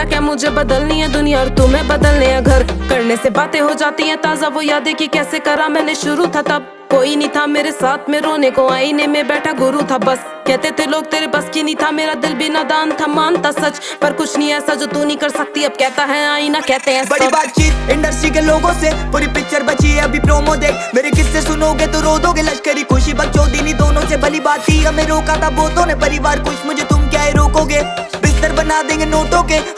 बोला क्या मुझे बदलनी है दुनिया और तुम्हें बदलने हैं घर। करने से बातें हो जाती हैं ताजा, वो यादें कि कैसे करा मैंने शुरू था तब। कोई नहीं था मेरे साथ में रोने को, आईने में बैठा गुरु था बस। कहते थे लोग तेरे बस की नहीं था, मेरा दिल भी नादान था, मानता सच। पर कुछ नहीं ऐसा जो तू नहीं कर सकती, अब कहता है आईना, कहते हैं बड़ी बातचीत इंडस्ट्री के लोगों से, पूरी पिक्चर बची है अभी प्रोमो देख। मेरे किस्से सुनोगे तो रो दोगे, लश्करी खुशी बकचोदी दोनों से भली बात थी। हमें रोका था बहुतों ने, परिवार खुश मुझे तुम क्या रोकोगे। बिस्तर बना देंगे नोटों के,